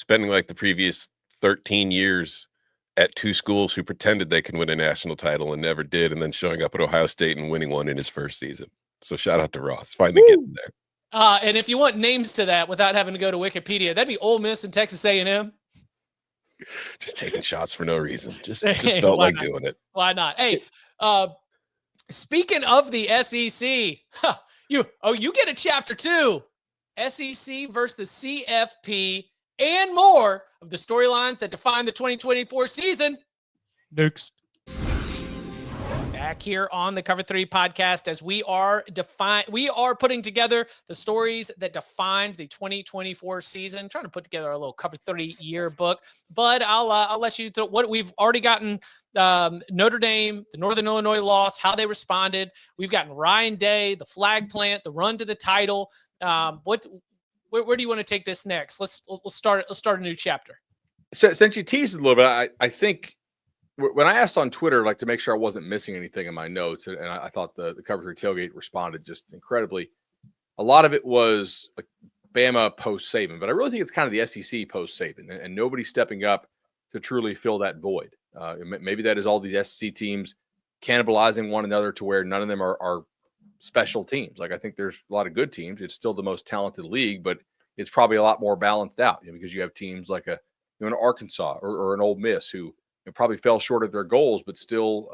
spending like the previous 13 years at two schools who pretended they can win a national title and never did, and then showing up at Ohio State and winning one in his first season. So shout out to Ross, finally getting there. And if you want names to that without having to go to Wikipedia, that'd be Ole Miss and Texas A&M. Just taking shots for no reason. Just felt like doing it. Why not? Hey, speaking of the SEC, you get a chapter 2. SEC versus the CFP and more of the storylines that define the 2024 season. Next. Back here on the Cover 3 podcast as we are putting together the stories that defined the 2024 season. Trying to put together a little Cover 3 yearbook, but I'll let you through what we've already gotten. Notre Dame, the Northern Illinois loss, how they responded. We've gotten Ryan Day, the flag plant, the run to the title. Where do you want to take this next? Let's start a new chapter. So, since you teased a little bit, I think when I asked on Twitter, like to make sure I wasn't missing anything in my notes, and I thought the Cover 3 tailgate responded just incredibly. A lot of it was like Bama post-Saban, but I really think it's kind of the SEC post-Saban, and nobody's stepping up to truly fill that void. Maybe that is all these SEC teams cannibalizing one another to where none of them are special teams. Like I think there's a lot of good teams. It's still the most talented league, but it's probably a lot more balanced out because you have teams like an Arkansas or an Ole Miss who probably fell short of their goals, but still,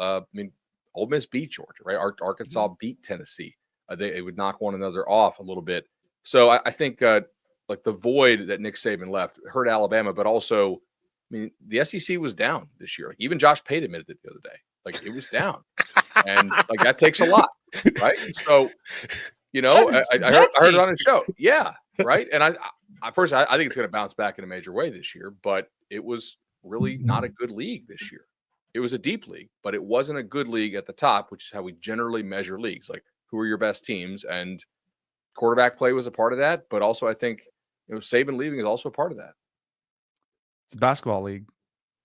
Ole Miss beat Georgia, right? Arkansas beat Tennessee. They would knock one another off a little bit. So I think like the void that Nick Saban left hurt Alabama, but also, the SEC was down this year. Like even Josh Pate admitted it the other day. Like it was down, and like that takes a lot, right? So, I heard it on his show. Yeah, right. And I personally, I think it's going to bounce back in a major way this year, but it was really not a good league this year. It was a deep league, but it wasn't a good league at the top, which is how we generally measure leagues. Like who are your best teams, and quarterback play was a part of that. But also I think, Saban leaving is also a part of that. It's a basketball league.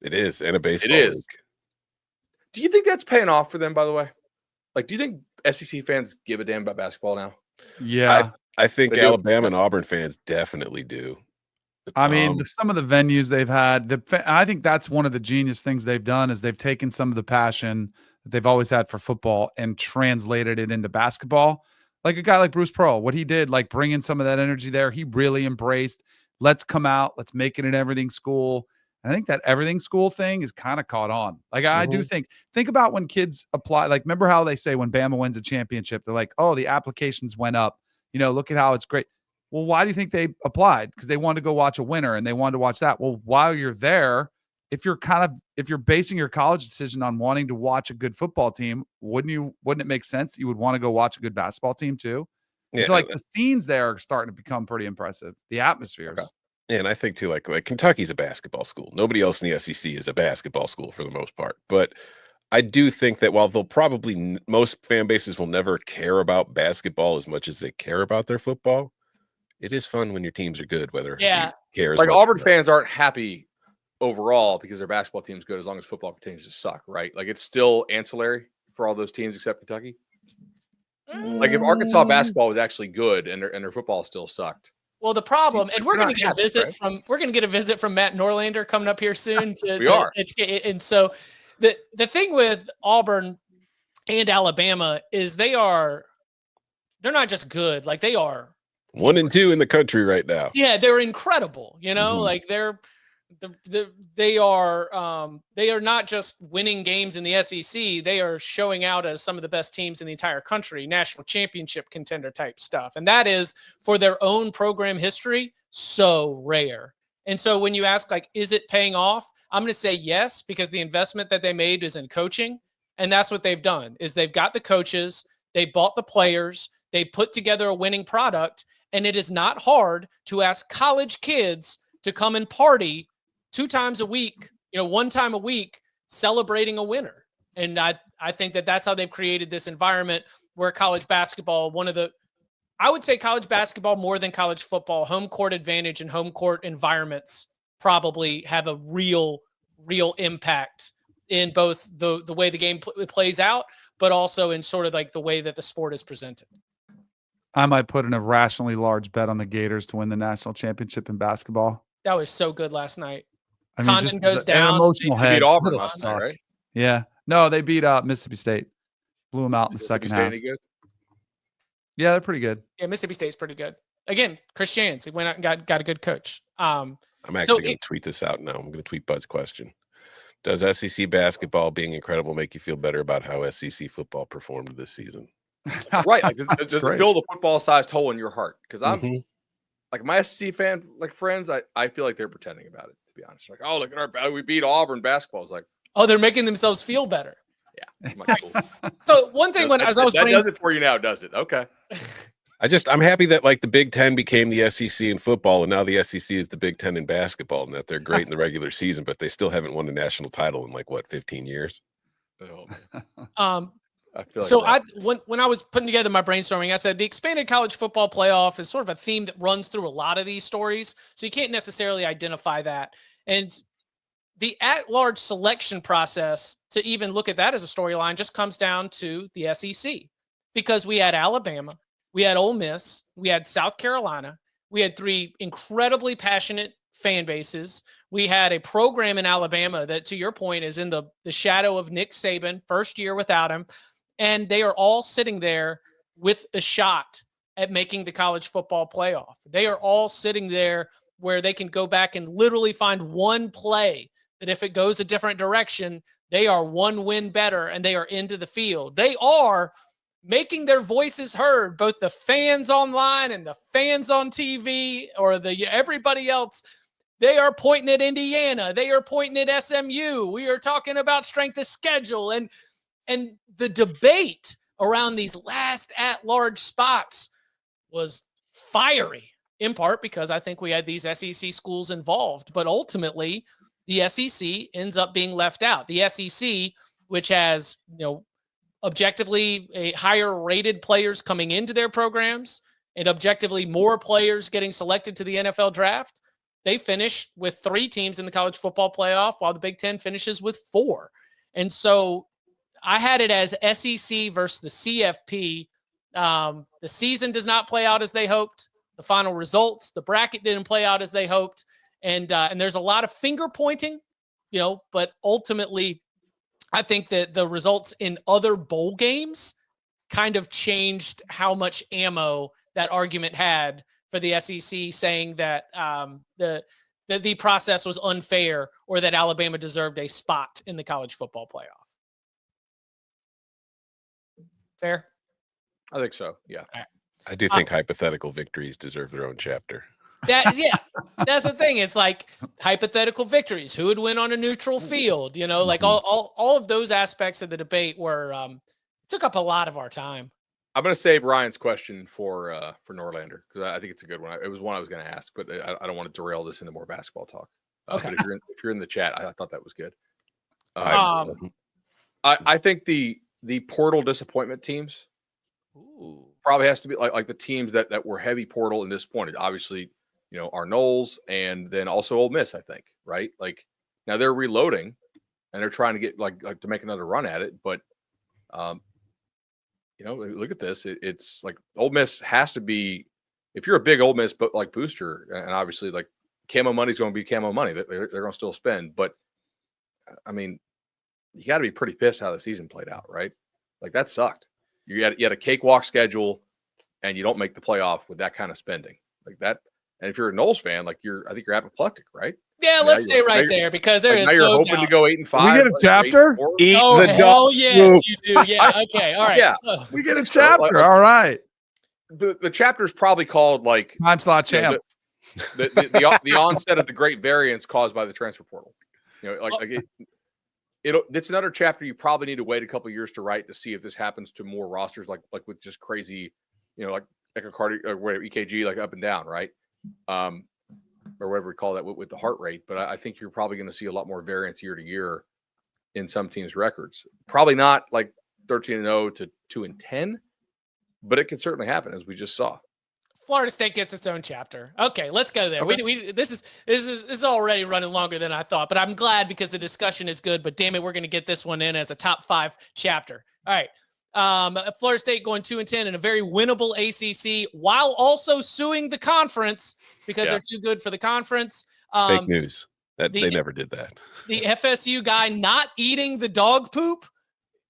It is. And a baseball league. Do you think that's paying off for them, by the way? Like, do you think SEC fans give a damn about basketball now? Yeah. I think Alabama and Auburn fans definitely do. Some of the venues they've had, I think that's one of the genius things they've done is they've taken some of the passion that they've always had for football and translated it into basketball. Like a guy like Bruce Pearl, what he did, like bringing some of that energy there, he really embraced, let's come out, let's make it an everything school. And I think that everything school thing is kind of caught on. Like I do think about when kids apply, like remember how they say when Bama wins a championship, they're like, oh, the applications went up. Look at how it's great. Well, why do you think they applied? Because they wanted to go watch a winner and they wanted to watch that. Well, while you're there, if you're basing your college decision on wanting to watch a good football team, wouldn't it make sense? You would want to go watch a good basketball team too. Yeah, so like the scenes there are starting to become pretty impressive. The atmospheres. Okay. Yeah, and I think too, like Kentucky's a basketball school. Nobody else in the SEC is a basketball school for the most part. But I do think that while most fan bases will never care about basketball as much as they care about their football, it is fun when your teams are good, whether cares. Like Auburn fans aren't happy overall because their basketball team's good as long as football continues to suck, right? Like it's still ancillary for all those teams except Kentucky. Like if Arkansas basketball was actually good and their football still sucked. Well, the problem, and we're going to get a visit from Matt Norlander coming up here soon. And so the thing with Auburn and Alabama is they're not just good, like they are 1 and 2 in the country right now. Yeah, they're incredible. Like they are not just winning games in the SEC. They are showing out as some of the best teams in the entire country, national championship contender type stuff. And that is for their own program history, so rare. And so when you ask, like, is it paying off? I'm going to say yes, because the investment that they made is in coaching. And that's what they've done is they've got the coaches, they've bought the players, they put together a winning product. And it is not hard to ask college kids to come and party 2 times a week, 1 time a week, celebrating a winner. And I think that's how they've created this environment where college basketball, I would say college basketball more than college football, home court advantage and home court environments probably have a real impact in both the way the game plays out, but also in sort of like the way that the sport is presented. I might put an irrationally large bet on the Gators to win the national championship in basketball. That was so good last night. I mean, Condon just goes an down. emotional They beat hedge. Auburn It'll last night, suck. right? Yeah. No, they beat Mississippi State. Blew them out in the Mississippi second State half. any good? Yeah, they're pretty good. Yeah, Mississippi State's pretty good. Again, Chris Jans, he went out and got a good coach. I'm actually going to tweet this out now. I'm going to tweet Bud's question. Does SEC basketball being incredible make you feel better about how SEC football performed this season? Right. Like, does it fill the football-sized hole in your heart? Because I'm like my SEC fan, like friends, I feel like they're pretending about it, to be honest. Like, oh, look at we beat Auburn basketball. It's like, oh, they're making themselves feel better. yeah. I'm like, cool. So one thing that does it for you now, does it? Okay. I'm happy that like the Big Ten became the SEC in football, and now the SEC is the Big Ten in basketball, and that they're great in the regular season, but they still haven't won a national title in like 15 years. I feel like so when I was putting together my brainstorming, I said the expanded college football playoff is sort of a theme that runs through a lot of these stories. So you can't necessarily identify that. And the at-large selection process, to even look at that as a storyline, just comes down to the SEC, because we had Alabama, we had Ole Miss, we had South Carolina, we had three incredibly passionate fan bases. We had a program in Alabama that, to your point, is in the shadow of Nick Saban, first year without him. And they are all sitting there with a shot at making the college football playoff. They are all sitting there where they can go back and literally find one play that if it goes a different direction, they are one win better and they are into the field. They are making their voices heard, both the fans online and the fans on TV or everybody else. They are pointing at Indiana. They are pointing at SMU. We are talking about strength of schedule. And the debate around these last at-large spots was fiery, in part because I think we had these SEC schools involved. But ultimately, the SEC ends up being left out. The SEC, which has, objectively a higher rated players coming into their programs and objectively more players getting selected to the NFL draft, they finish with 3 teams in the college football playoff, while the Big Ten finishes with 4. And so I had it as SEC versus the CFP. The season does not play out as they hoped. The final results, the bracket didn't play out as they hoped. And there's a lot of finger pointing, but ultimately I think that the results in other bowl games kind of changed how much ammo that argument had for the SEC, saying that the process was unfair or that Alabama deserved a spot in the college football playoff. Fair? I think so. Yeah. I do think hypothetical victories deserve their own chapter. That's the thing. It's like hypothetical victories. Who would win on a neutral field? Like all of those aspects of the debate were took up a lot of our time. I'm going to save Ryan's question for Norlander, because I think it's a good one. It was one I was going to ask, but I don't want to derail this into more basketball talk. Okay. But if you're in the chat, I thought that was good. I think the portal disappointment teams probably has to be like the teams that were heavy portal and disappointed. Obviously, our Knowles and then also Ole Miss, I think, right? Like now they're reloading and they're trying to get like to make another run at it. But, look at this. It's like Ole Miss has to be, if you're a big Ole Miss but like booster, and obviously like camo money is going to be camo money that they're going to still spend. But I mean, you got to be pretty pissed how the season played out, right? Like that sucked. You had a cakewalk schedule and you don't make the playoff with that kind of spending like that. And if you're a Knowles fan, like I think you're apoplectic, right? Yeah, let's stay right there because there is. Now you're hoping to go 8-5. We get a chapter. Oh, yes, you do. Yeah. Okay. All right. Yeah. So We get a chapter. All right. The chapter is probably called like Time slot champs. The onset of the great variance caused by the transfer portal. It's another chapter you probably need to wait a couple of years to write to see if this happens to more rosters, like with just crazy, like echocardiogram or whatever, EKG, like up and down, right? Or whatever we call that with the heart rate. But I think you're probably going to see a lot more variance year to year in some teams' records. Probably not like 13-0 to 2-10, but it can certainly happen, as we just saw. Florida State gets its own chapter. Okay, let's go there. Okay. This is already running longer than I thought, but I'm glad because the discussion is good. But damn it, we're going to get this one in as a top 5 chapter. All right, Florida State going 2-10 in a very winnable ACC while also suing the conference because they're too good for the conference. Fake news. They never did that. The FSU guy not eating the dog poop,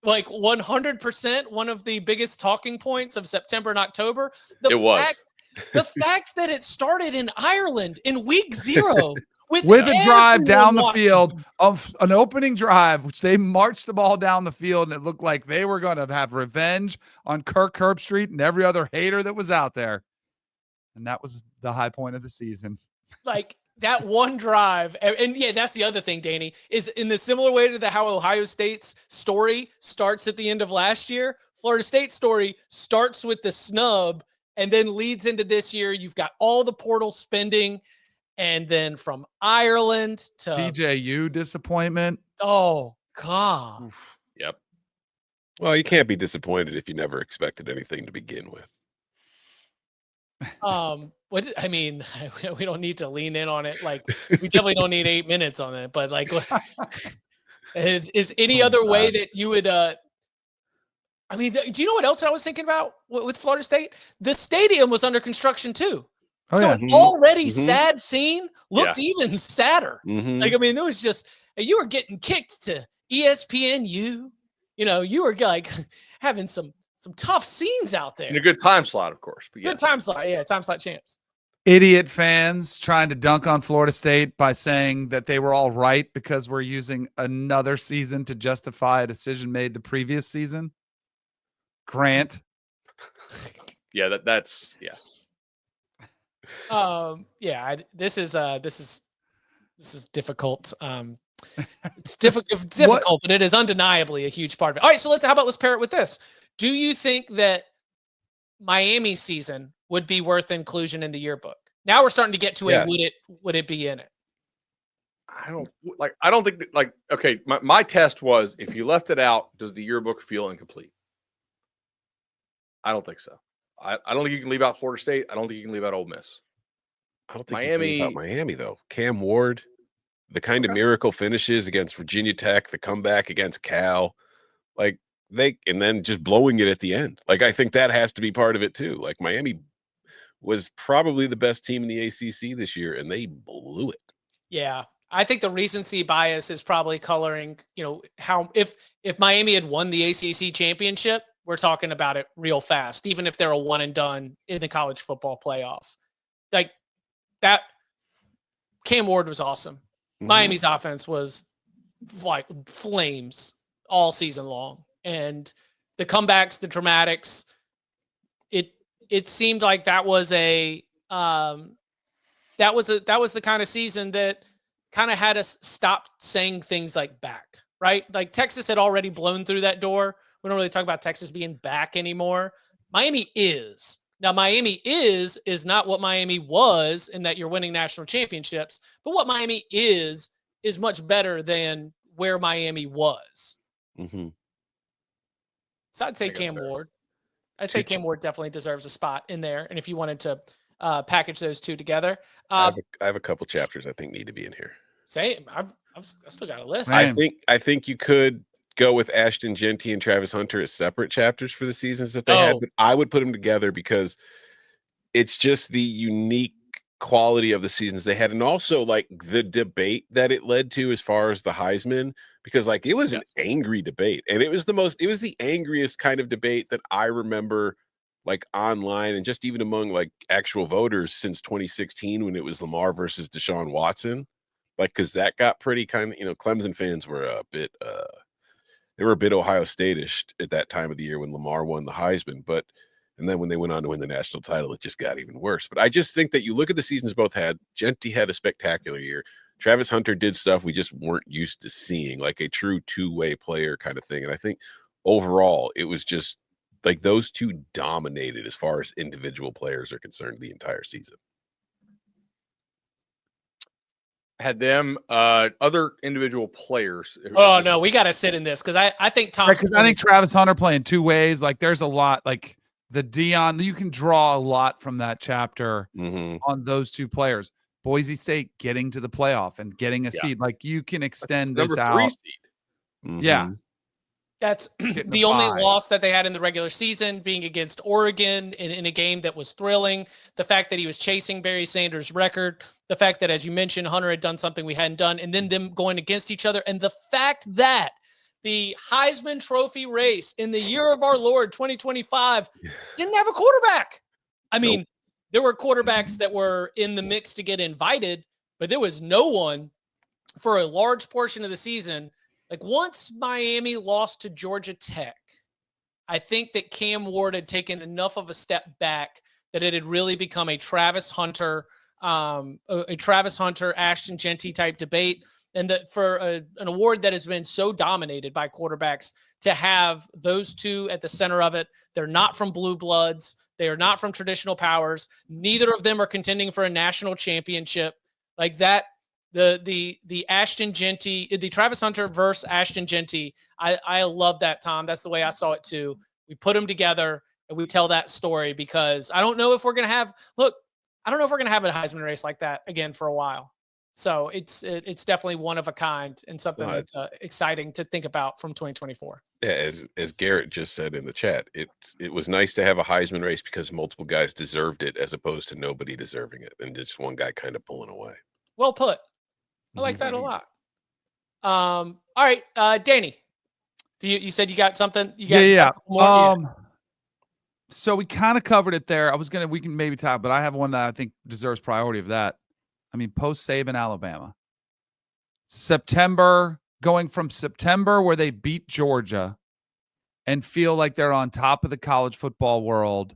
like 100%, one of the biggest talking points of September and October. The fact that it started in Ireland in week 0 with a drive down the field of an opening drive, which they marched the ball down the field, and it looked like they were going to have revenge on Kirk Herbstreit and every other hater that was out there. And that was the high point of the season. Like that one drive. And yeah, that's the other thing, Danny, is in the similar way to how Ohio State's story starts at the end of last year, Florida State's story starts with the snub and then leads into this year. You've got all the portal spending. And then from Ireland to DJU disappointment. Oh, God. Oof. Yep. Well, you can't be disappointed if you never expected anything to begin with. I mean, we don't need to lean in on it. Like, we definitely don't need 8 minutes on it. But like, is any other way that you would? I mean, do you know what else I was thinking about with Florida State? The stadium was under construction too. Oh, so yeah. an already sad scene looked even sadder. Like, I mean, there was just, you were getting kicked to ESPNU. You know, you were like having some tough scenes out there. In a good time slot, of course. But good time slot. Yeah, time slot champs. Idiot fans trying to dunk on Florida State by saying that they were all right because we're using another season to justify a decision made the previous season. Grant. Yeah, that's. This is difficult. It's difficult, but it is undeniably a huge part of it. All right, so let's pair it with this. Do you think that Miami's season would be worth inclusion in the yearbook? Now we're starting to get to would it be in it? I don't think that, okay, my test was, if you left it out, does the yearbook feel incomplete? I don't think so. I don't think you can leave out Florida State. I don't think you can leave out Ole Miss. I don't think you can leave out Miami, though. Cam Ward, the kind of miracle finishes against Virginia Tech, the comeback against Cal, and then just blowing it at the end. Like, I think that has to be part of it too. Like, Miami was probably the best team in the ACC this year, and they blew it. Yeah. I think the recency bias is probably coloring, how if Miami had won the ACC championship, we're talking about it real fast, even if they're a one and done in the college football playoff. Like that, Cam Ward was awesome. Miami's offense was like flames all season long. And the comebacks, the dramatics, it seemed like that was the kind of season that kind of had us stop saying things like back, right? Like Texas had already blown through that door. We don't really talk about Texas being back anymore. Miami is. Now, Miami is not what Miami was in that you're winning national championships, but what Miami is much better than where Miami was. Mm-hmm. So I'd say Cam Ward. I'd say Cam Ward definitely deserves a spot in there. And if you wanted to package those two together. I have a couple chapters I think need to be in here. Same. I've still got a list. I think you could go with Ashton Genty and Travis Hunter as separate chapters for the seasons that they had, but I would put them together because it's just the unique quality of the seasons they had, and also like the debate that it led to as far as the Heisman, because like it was an angry debate, and it was the angriest kind of debate that I remember, like online and just even among like actual voters since 2016 when it was Lamar versus Deshaun Watson. Like, because that got pretty kind of, Clemson fans were a bit they were a bit Ohio State-ish at that time of the year when Lamar won the Heisman, and then when they went on to win the national title, it just got even worse. But I just think that you look at the seasons both had. Genty had a spectacular year. Travis Hunter did stuff we just weren't used to seeing, like a true two-way player kind of thing. And I think overall, it was just like those two dominated as far as individual players are concerned the entire season. Had them other individual players. Oh no, we got to sit in this because I think Because I think Travis Hunter playing two ways. Like there's a lot, like the Dion. You can draw a lot from that chapter on those two players. Boise State getting to the playoff and getting a seed. Like you can extend this out. Number 3 seed. Yeah. That's the only loss that they had in the regular season, being against Oregon in a game that was thrilling. The fact that he was chasing Barry Sanders' record, the fact that, as you mentioned, Hunter had done something we hadn't done, and then them going against each other, and the fact that the Heisman Trophy race in the year of our Lord 2025 didn't have a quarterback. I mean, there were quarterbacks that were in the mix to get invited, but there was no one for a large portion of the season. Like, once Miami lost to Georgia Tech, I think that Cam Ward had taken enough of a step back that it had really become a Travis Hunter, Ashton Jeanty type debate. And that for an award that has been so dominated by quarterbacks, to have those two at the center of it. They're not from blue bloods. They are not from traditional powers. Neither of them are contending for a national championship like that. The Ashton Jeanty, the Travis Hunter versus Ashton Jeanty. I love that, Tom. That's the way I saw it too. We put them together and we tell that story, because I don't know if we're going to have a Heisman race like that again for a while. So it's definitely one of a kind and something that's exciting to think about from 2024. Yeah, as Garrett just said in the chat, it was nice to have a Heisman race because multiple guys deserved it, as opposed to nobody deserving it and just one guy kind of pulling away. Well put. I like that a lot. All right, Danny, you said you got something? Yeah. So we kind of covered it there. We can maybe talk, but I have one that I think deserves priority of that. I mean, post-Saban Alabama. Going from September, where they beat Georgia and feel like they're on top of the college football world,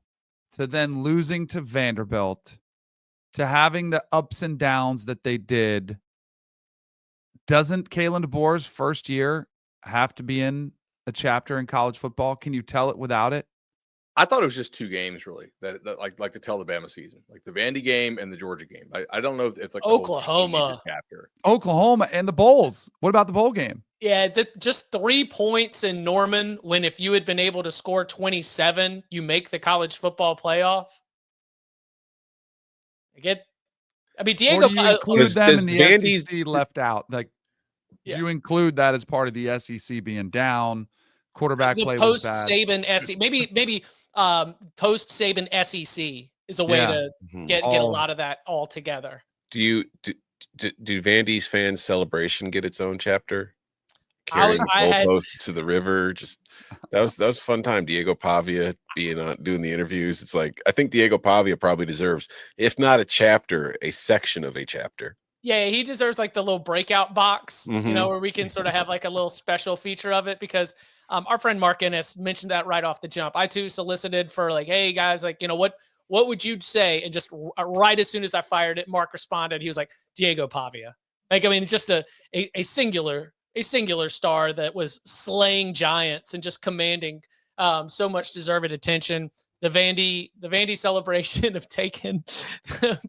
to then losing to Vanderbilt, to having the ups and downs that they did. Doesn't Kalen DeBoer's first year have to be in a chapter in college football? Can you tell it without it? I thought it was just 2 games, really, that like to tell the Bama season, like the Vandy game and the Georgia game. I don't know if it's like Oklahoma chapter. Oklahoma and the bowls. What about the bowl game? Yeah, just 3 points in Norman, when if you had been able to score 27, you make the college football playoff. Diego. Or do you include them in the SEC left out? Like, do you include that as part of the SEC being down? Quarterback play was bad. Post-Saban SEC, maybe post-Saban SEC is a way to get a lot of that all together. Do Vandy's fans celebration get its own chapter? Carrying goalposts to the river. Just that was a fun time. Diego Pavia doing the interviews. It's like, I think Diego Pavia probably deserves, if not a chapter, a section of a chapter. Yeah, he deserves like the little breakout box, where we can sort of have like a little special feature of it, because our friend Mark Ennis mentioned that right off the jump. I too solicited for like, hey guys, like, what would you say? And just right as soon as I fired it, Mark responded. He was like, Diego Pavia. Like, I mean, just a singular star that was slaying giants and just commanding so much deserved attention. The Vandy celebration of taking the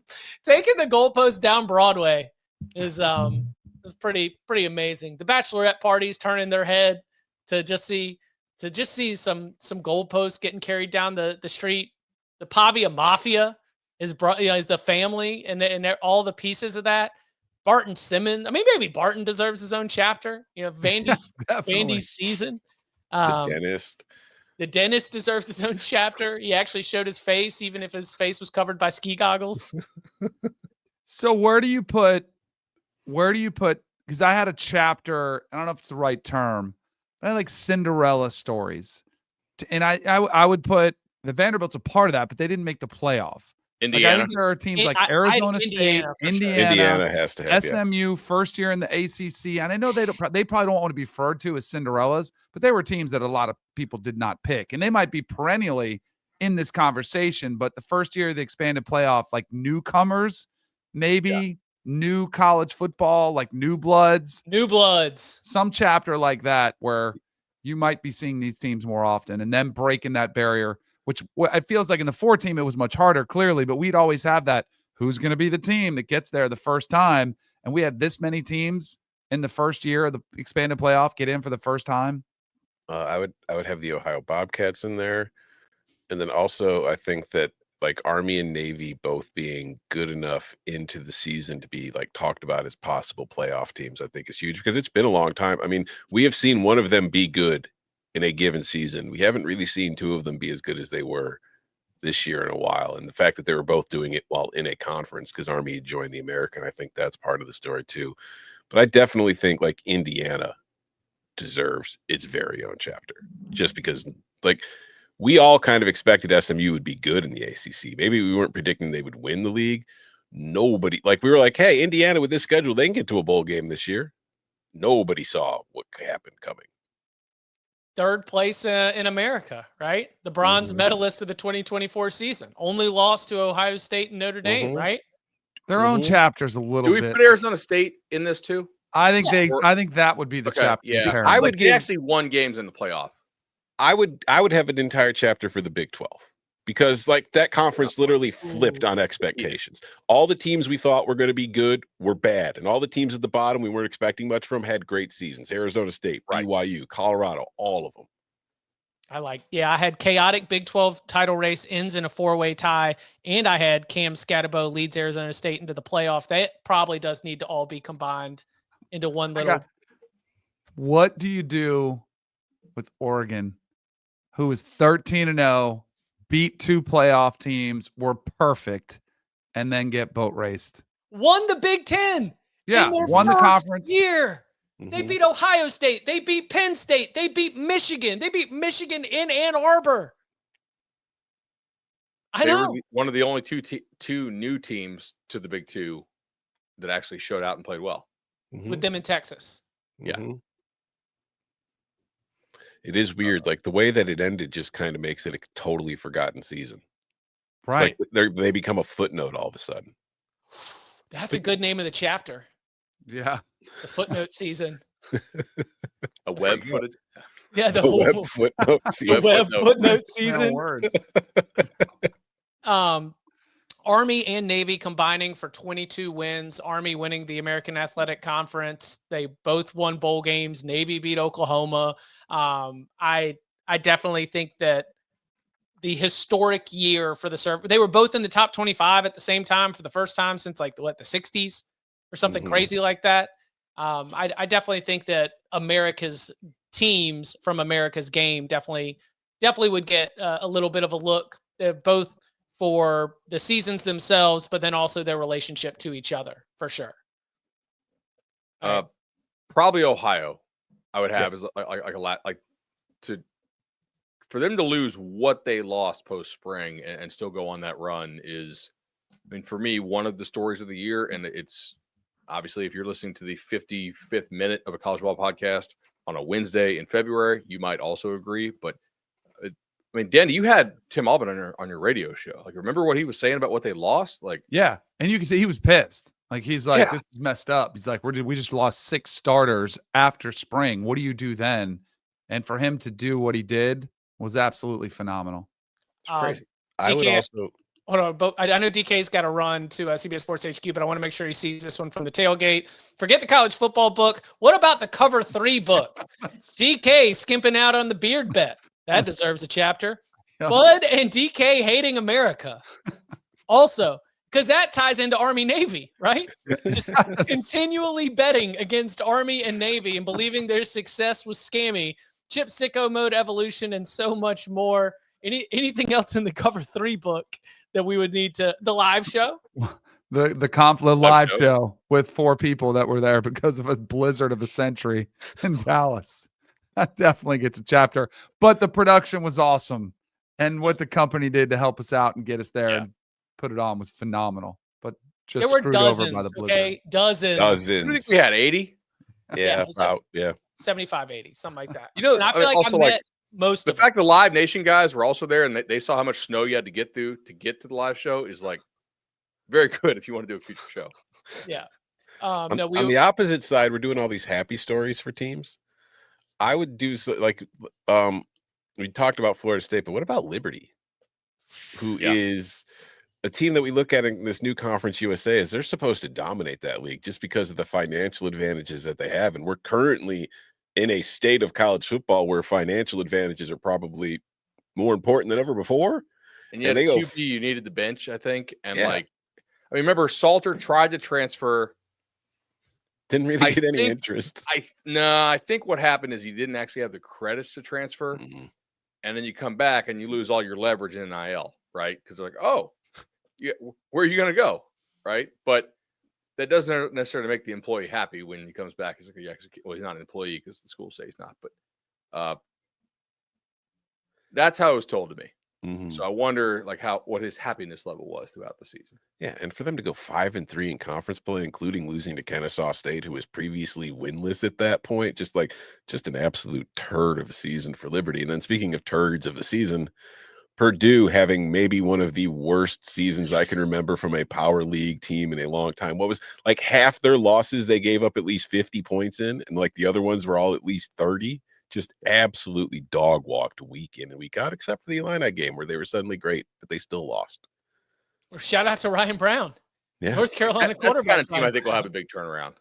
goalpost down Broadway is pretty amazing. The bachelorette parties turning their head to just see some goalposts getting carried down the street. The Pavia Mafia is the family and all the pieces of that. Barton Simmons. I mean, maybe Barton deserves his own chapter. Vandy's season. The dentist deserves his own chapter. He actually showed his face, even if his face was covered by ski goggles. So where do you put, because I had a chapter, I don't know if it's the right term, but I like Cinderella stories. And I would put the Vanderbilt's a part of that, but they didn't make the playoff. Indiana. Like, I think there are teams like Arizona State, Indiana has to have SMU, first year in the ACC, and I know they probably don't want to be referred to as Cinderellas, but they were teams that a lot of people did not pick, and they might be perennially in this conversation. But the first year of the expanded playoff, like newcomers, maybe new college football, like new bloods, some chapter like that where you might be seeing these teams more often, and then breaking that barrier. Which it feels like in the 4-team, it was much harder, clearly, but we'd always have that, who's going to be the team that gets there the first time. And we had this many teams in the first year of the expanded playoff get in for the first time. I would have the Ohio Bobcats in there. And then also, I think that like Army and Navy both being good enough into the season to be like talked about as possible playoff teams, I think is huge, because it's been a long time. I mean, we have seen one of them be good in a given season. We haven't really seen two of them be as good as they were this year in a while. And the fact that they were both doing it while in a conference, because Army had joined the American, I think that's part of the story too. But I definitely think like Indiana deserves its very own chapter, just because like we all kind of expected SMU would be good in the ACC. Maybe we weren't predicting they would win the league. Nobody, like we were like, hey, Indiana with this schedule, they can get to a bowl game this year. Nobody saw what happened coming. Third place in America, right? The bronze medalist of the 2024 season. Only lost to Ohio State and Notre Dame, right? Their own chapters a little bit. Do we put Arizona State in this too? I think I think that would be the chapter. Yeah, I would they actually won games in the playoff. I would have an entire chapter for the Big 12, because like that conference literally flipped on expectations. All the teams we thought were going to be good were bad, and all the teams at the bottom we weren't expecting much from had great seasons. Arizona State, BYU, Colorado, all of them. I had chaotic Big 12 title race ends in a 4-way tie, and I had Cam Scatterbo leads Arizona State into the playoff. That probably does need to all be combined into one little. What do you do with Oregon, who is 13-0, beat 2 playoff teams, were perfect, and then get boat raced? Won the Big Ten. Yeah, won the conference year. They beat Ohio State. They beat Penn State. They beat Michigan. They beat Michigan in Ann Arbor. I know. Were one of the only two new teams to the Big Two that actually showed out and played well. With them in Texas. Yeah. It is weird. Like the way that it ended just kind of makes it a totally forgotten season. Right. It's like they become a footnote all of a sudden. That's a good name of the chapter. Yeah. The footnote season. A web-footed. Yeah, the web footnote season. Web footnote season. Words. Army and Navy combining for 22 wins. Army winning the American Athletic Conference. They both won bowl games. Navy beat Oklahoma. I definitely think that the historic year for the serve. They were both in the top 25 at the same time for the first time since like the 60s or something crazy like that. I definitely think that America's teams from America's game definitely would get a little bit of a look, both for the seasons themselves, but then also their relationship to each other for sure. Probably Ohio. I would have is like for them to lose what they lost post spring and still go on that run is, I mean, for me, one of the stories of the year. And it's obviously, if you're listening to the 55th minute of a college ball podcast on a Wednesday in February, you might also agree. But I mean, Danny, you had Tim Albin on your radio show. Like, remember what he was saying about what they lost? Like, yeah, and you can see he was pissed. Like, he's like, this is messed up. He's like, we just lost 6 starters after spring. What do you do then? And for him to do what he did was absolutely phenomenal. It's crazy. I would also hold on, but I know DK's got to run to CBS Sports HQ, but I want to make sure he sees this one from the tailgate. Forget the college football book. What about the cover 3 book? DK skimping out on the beard bet. That deserves a chapter. Bud and DK hating America. Also, because that ties into Army Navy, right? Just continually betting against Army and Navy and believing their success was scammy. Chip Sicko Mode Evolution and so much more. Anything else in the cover 3 book that we would need to the live show? The live show with 4 people that were there because of a blizzard of a century in Dallas. That definitely gets a chapter. But the production was awesome. And what the company did to help us out and get us there and put it on was phenomenal. But just there were screwed dozens, over by the blizzard. okay? Dozens. I think we had 80. Yeah, about 75, 80, something like that. You know, and I feel like I met most of the fact the Live Nation guys were also there and they saw how much snow you had to get through to get to the live show is like very good if you want to do a future show. Yeah. On the opposite side, we're doing all these happy stories for teams. I would do we talked about Florida State, but what about Liberty, who is a team that we look at in this new Conference USA as they're supposed to dominate that league just because of the financial advantages that they have. And we're currently in a state of college football where financial advantages are probably more important than ever before. And yet QB, you needed the bench, I think. And I remember Salter tried to transfer Didn't really get any interest. I think what happened is he didn't actually have the credits to transfer, and then you come back and you lose all your leverage in NIL, right? Because they're like, oh, yeah, where are you going to go, right? But that doesn't necessarily make the employee happy when he comes back. He's like, yeah, well, he's not an employee because the school says he's not. But that's how it was told to me. So I wonder, like, what his happiness level was throughout the season. Yeah, and for them to go 5-3 in conference play, including losing to Kennesaw State, who was previously winless at that point, just an absolute turd of a season for Liberty. And then speaking of turds of the season, Purdue having maybe one of the worst seasons I can remember from a power league team in a long time. What was like half their losses they gave up at least 50 points in, and like the other ones were all at least 30. Just absolutely dog walked week in and week out, except for the Illini game where they were suddenly great, but they still lost. Or shout out to Ryan Brown, Yeah, North Carolina That's quarterback. the kind of team I think will have a big turnaround.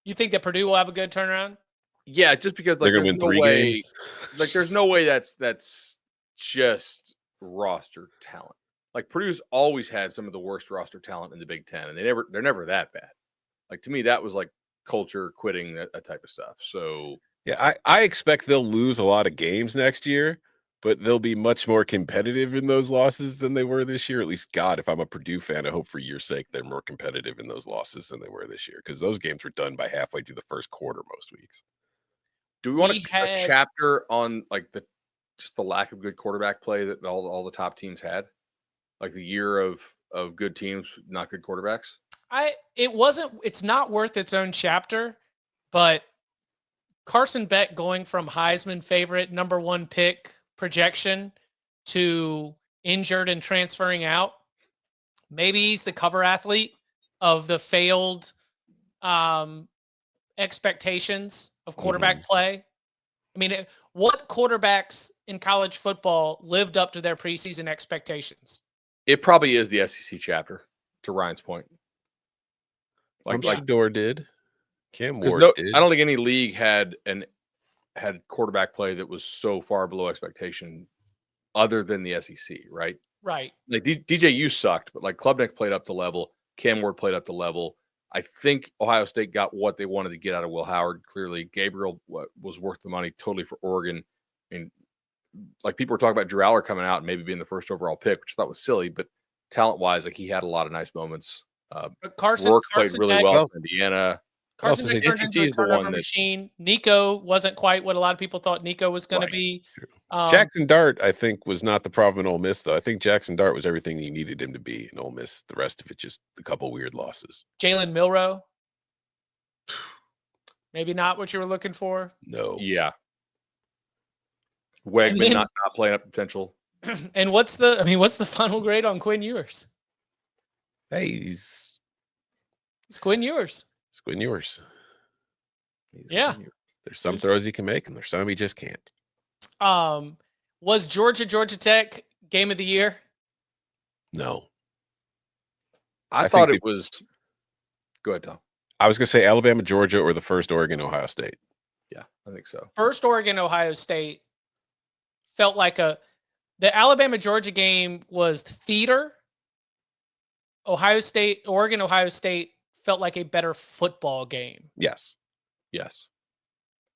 You think that Purdue will have a good turnaround? Yeah, just because they're going to win 3 games. Like, there's no way that's just roster talent. Like, Purdue's always had some of the worst roster talent in the Big Ten, and they're never that bad. Like, to me, that was like culture, quitting, that type of stuff. So. Yeah, I expect they'll lose a lot of games next year, but they'll be much more competitive in those losses than they were this year. At least, God, if I'm a Purdue fan, I hope for your sake they're more competitive in those losses than they were this year, because those games were done by halfway through the first quarter most weeks. Do we want a chapter on like just the lack of good quarterback play that all the top teams had? Like the year of good teams, not good quarterbacks? It's not worth its own chapter, but Carson Beck going from Heisman favorite, number 1 pick projection to injured and transferring out. Maybe he's the cover athlete of the failed expectations of quarterback play. I mean, what quarterbacks in college football lived up to their preseason expectations? It probably is the SEC chapter, to Ryan's point. Like Shador did. Cam Ward did. I don't think any league had quarterback play that was so far below expectation other than the SEC, right? Right. Like DJU sucked, but like Klubnik played up to level. Cam Ward played up to level. I think Ohio State got what they wanted to get out of Will Howard. Clearly, Gabriel was worth the money totally for Oregon. I mean, like people were talking about Drew Aller coming out and maybe being the first overall pick, which I thought was silly, but talent-wise, like he had a lot of nice moments. Carson played really well for Indiana. Carson turned into a turnover machine. Nico wasn't quite what a lot of people thought Nico was going to be. Jackson Dart, I think, was not the problem in Ole Miss, though. I think Jackson Dart was everything you needed him to be in Ole Miss. The rest of it, just a couple weird losses. Jalen Milroe, maybe not what you were looking for. No. Yeah. Wegman not playing up potential. And what's the final grade on Quinn Ewers? Hey, he's Quinn Ewers. Quinn Ewers. Yeah. There's some throws he can make, and there's some he just can't. Was Georgia Tech game of the year? No. I thought it was. Go ahead, Tom. I was going to say Alabama, Georgia, or the first Oregon, Ohio State. Yeah, I think so. First Oregon, Ohio State felt like the Alabama, Georgia game was theater. Oregon, Ohio State felt like a better football game. Yes. I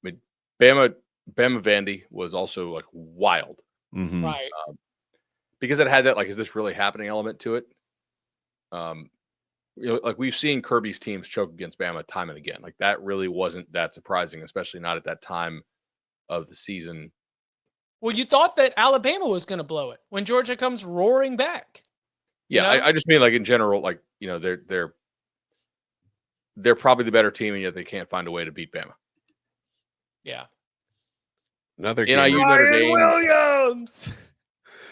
mean, Bama Vandy was also like wild. Mm-hmm. Right. Because it had that, like, is this really happening element to it? Like we've seen Kirby's teams choke against Bama time and again. Like that really wasn't that surprising, especially not at that time of the season. Well, you thought that Alabama was going to blow it when Georgia comes roaring back. Yeah, I just mean like in general, like, they're probably the better team, and yet they can't find a way to beat Bama. Yeah. Another game. NIU Notre Dame. Williams.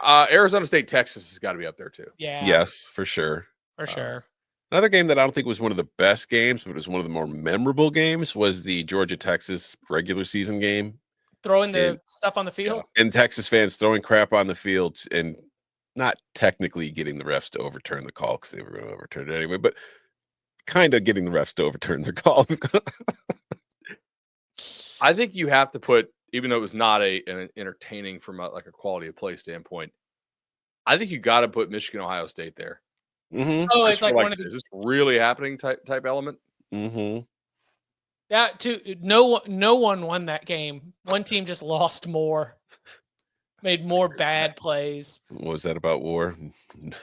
Arizona State, Texas has got to be up there too. Yeah. Yes, for sure. For sure. Another game that I don't think was one of the best games, but it was one of the more memorable games, was the Georgia-Texas regular season game. Throwing the stuff on the field? And Texas fans throwing crap on the field and not technically getting the refs to overturn the call because they were going to overturn it anyway, but kind of getting the refs to overturn their call. I think you have to put, even though it was not an entertaining from a quality of play standpoint, I think you got to put Michigan, Ohio State there. Mm-hmm. Oh, it's like one of the. Is this really happening type element? Mm-hmm. Yeah, no one won that game. One team just lost more, made more bad plays. What was that about war?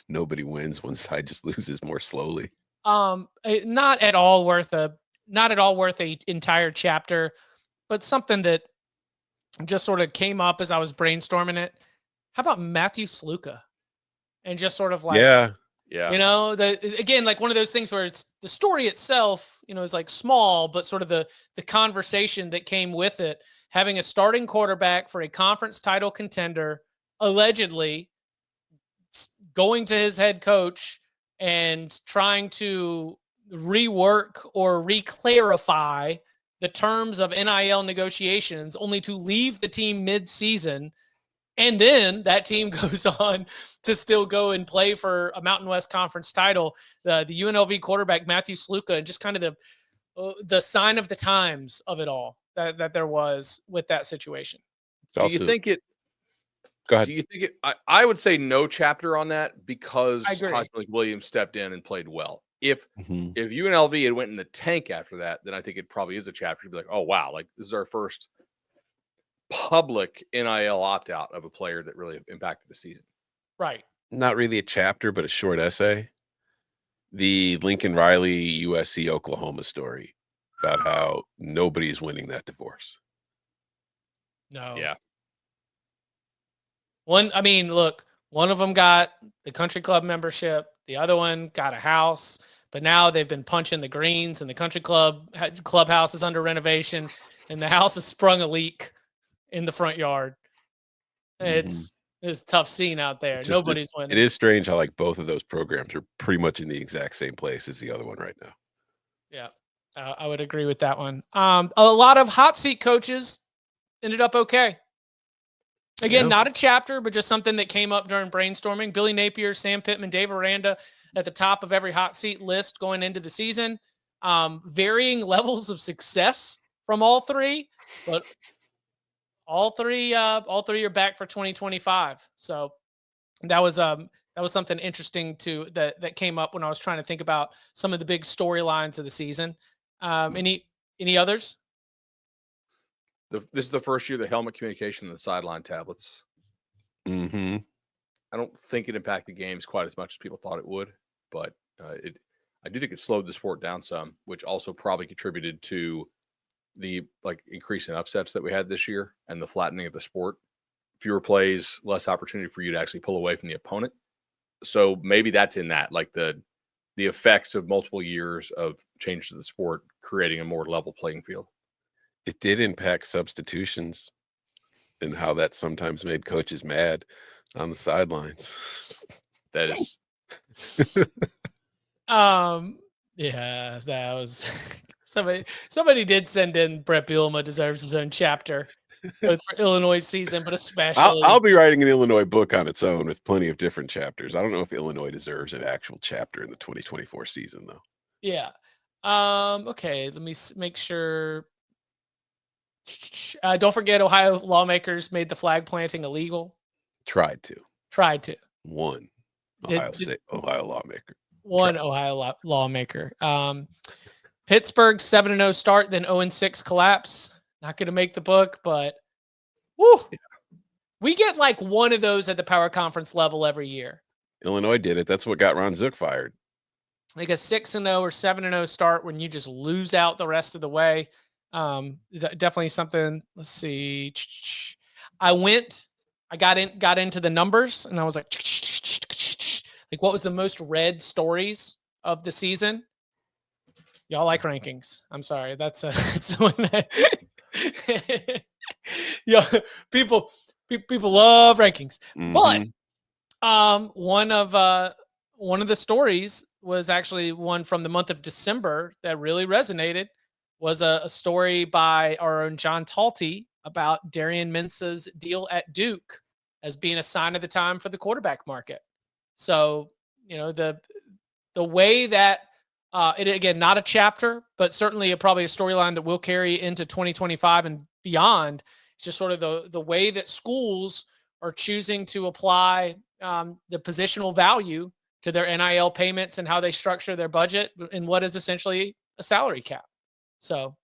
Nobody wins. One side just loses more slowly. Not at all worth a entire chapter, but something that just sort of came up as I was brainstorming it. How about Matthew Sluka? And just sort of like, Yeah. Again, like one of those things where it's the story itself, is like small, but sort of the conversation that came with it, having a starting quarterback for a conference title contender, allegedly going to his head coach and trying to rework or reclarify the terms of NIL negotiations, only to leave the team mid-season. And then that team goes on to still go and play for a Mountain West Conference title. The UNLV quarterback, Matthew Sluka, and just kind of the sign of the times of it all that there was with that situation. Do you think it? Go ahead. Do you think it? I would say no chapter on that because Heisman Williams stepped in and played well. If UNLV had went in the tank after that, then I think it probably is a chapter. You'd be like, oh wow, like this is our first public NIL opt-out of a player that really impacted the season. Right. Not really a chapter, but a short essay. The Lincoln Riley USC Oklahoma story about how nobody's winning that divorce. No. Yeah. One of them got the country club membership. The other one got a house, but now they've been punching the greens and the country clubhouse is under renovation and the house has sprung a leak in the front yard. It's a tough scene out there. Nobody's winning. It is strange how like both of those programs are pretty much in the exact same place as the other one right now. Yeah, I would agree with that one. A lot of hot seat coaches ended up okay. Again, not a chapter, but just something that came up during brainstorming. Billy Napier, Sam Pittman, Dave Aranda at the top of every hot seat list going into the season. Varying levels of success from all three, but all three are back for 2025. So that was something interesting that came up when I was trying to think about some of the big storylines of the season. Any others? This is the first year the helmet communication and the sideline tablets. Mm-hmm. I don't think it impacted games quite as much as people thought it would, but I do think it slowed the sport down some, which also probably contributed to the increase in upsets that we had this year and the flattening of the sport. Fewer plays, less opportunity for you to actually pull away from the opponent. So maybe that's in that, like the effects of multiple years of change to the sport, creating a more level playing field. It did impact substitutions and how that sometimes made coaches mad on the sidelines. That is. Yeah, that was somebody did send in Brett Bielema deserves his own chapter both for Illinois season, but especially I'll be writing an Illinois book on its own with plenty of different chapters. I don't know if Illinois deserves an actual chapter in the 2024 season though. Yeah. Okay, let me make sure. Don't forget Ohio lawmakers made the flag planting illegal. Tried to. One Ohio lawmaker. Ohio lawmaker. Pittsburgh 7-0 start, then 0-6 collapse. Not going to make the book, but we get like one of those at the power conference level every year. Illinois did it. That's what got Ron Zook fired. Like a 6-0 or 7-0 start when you just lose out the rest of the way. Definitely something. Let's see. I got into the numbers and I was like what was the most read stories of the season? Y'all like rankings. I'm sorry. That's one yeah, people love rankings. But one of the stories was actually one from the month of December that really resonated. Was a story by our own John Talty about Darian Mensah's deal at Duke as being a sign of the time for the quarterback market. So, the way that it, again, not a chapter, but certainly probably a storyline that will carry into 2025 and beyond. It's just sort of the way that schools are choosing to apply the positional value to their NIL payments and how they structure their budget in what is essentially a salary cap. So